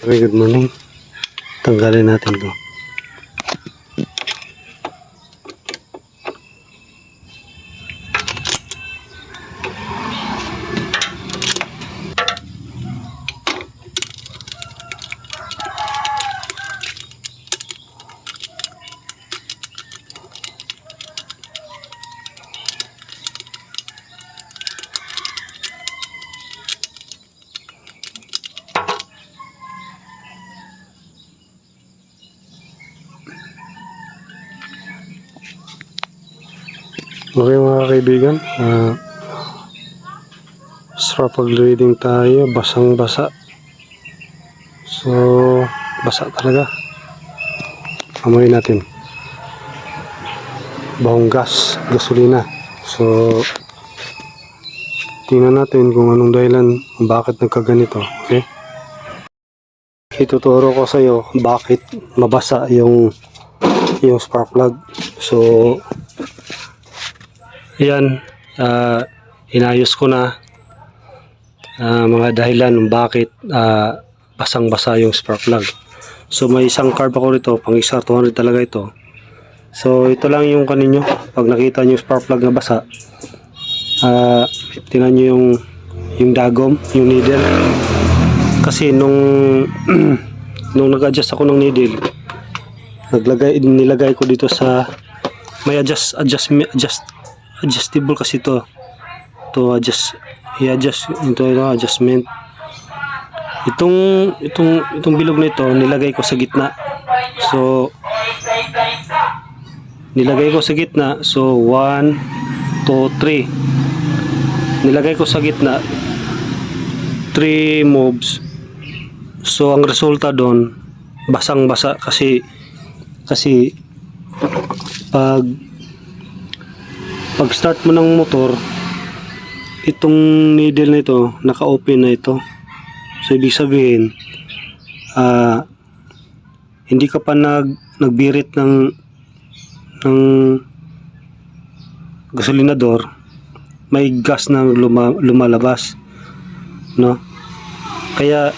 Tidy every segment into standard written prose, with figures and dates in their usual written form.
Okay, good morning. Tanggalin natin to. Okay mga kaibigan, sa pag-reading tayo, basang-basa. So, basa talaga. Amoy natin. Bahong gas, gasolina. So, tingnan natin kung anong dahilan, bakit nagkaganito. Okay? Ituturo ko sa iyo bakit mabasa yung spark plug. So, yan, inayos ko na mga dahilan kung bakit basang-basa yung spark plug. So may isang carb ako rito, pang isa 200 talaga ito. So ito lang yung kaninyo, pag nakita nyo yung spark plug na basa, tingnan nyo yung dagom, yung needle. Kasi nung nag-adjust ako ng needle, nilagay ko dito sa may adjustable kasi to i-adjust ito adjustment. Itong bilog na ito nilagay ko sa gitna. So nilagay ko sa gitna. So 1 2 3 nilagay ko sa gitna, 3 moves. So ang resulta doon basang-basa kasi pag start mo ng motor, itong needle na ito naka-open na ito. So ibig sabihin hindi ka pa nagbirit ng gasolinador, may gas na lumalabas, no? Kaya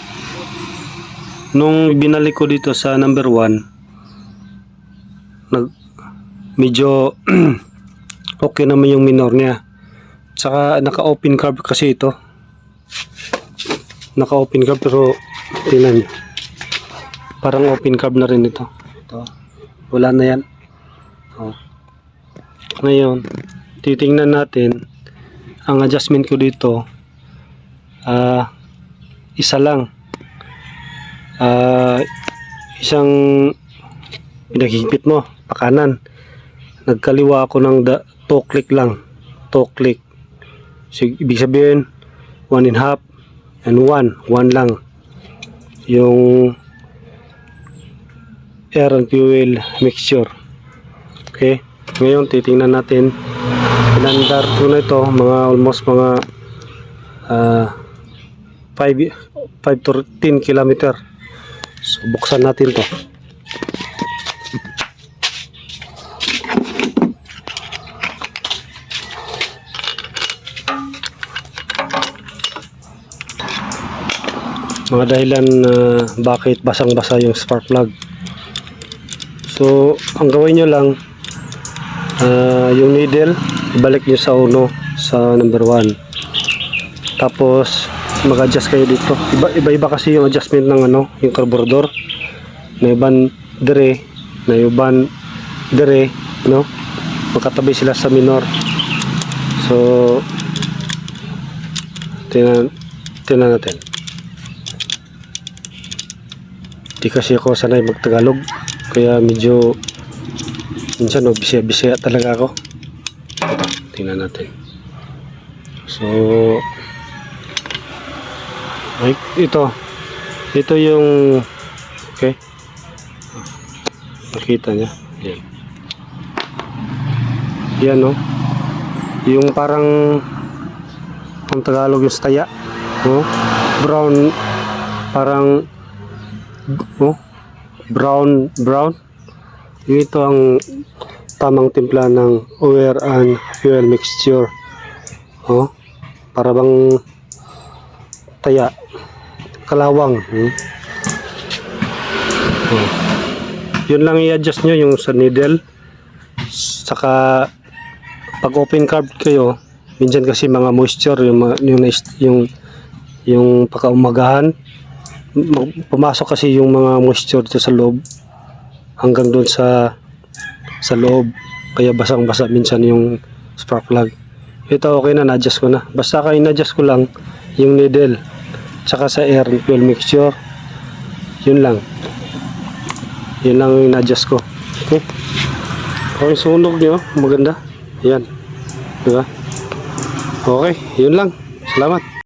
nung binalik ko dito sa number 1, medyo okay naman yung minor niya. Tsaka naka-open carb kasi ito. Naka-open carb pero tingnan nyo. Parang open carb na rin ito. Wala na yan. Ngayon, titingnan natin ang adjustment ko dito. Isa lang. Isang pinagigpit mo, pakanan. Nagkaliwa ako ng toe click lang. Toe click. So, ibig sabihin 1 1/2 and 1 lang yung air and fuel mixture. Okay, ngayon titingnan natin. Pinandar ko na ito almost mga 5 to 10 kilometer. So buksan natin to. Mga dahilan bakit basang-basa yung spark plug. So ang gawin nyo lang, yung needle ibalik nyo sa uno, sa number 1. Tapos mag-adjust kayo dito. Iba-iba kasi yung adjustment ng yung carburetor. May iban dire, may iban dire, no? Magkatabi sila sa minor. So tingnan natin. Di kasi ako sanay magtagalog, kaya medyo minsan bisaya talaga ako. Tingnan natin. So ito yung okay, nakita niya yan no, yung parang ang Tagalog yung staya, no? Brown, parang brown. Ito ang tamang timpla ng oil and fuel mixture. Para bang taya, kalawang. Oh. Yun lang i-adjust nyo yung sa needle. Saka pag open carb kayo, minsan kasi mga moisture yung pagkaumagahan, pumasok kasi yung mga moisture dito sa loob hanggang doon sa loob, kaya basang-basa minsan yung spark plug. Ito okay na, na-adjust ko na. Basta kayo na-adjust ko lang yung needle tsaka sa air fuel mixture. Yun lang yung na-adjust ko. Okay, okay, sunog nyo maganda yan, diba? Okay, yun lang, salamat.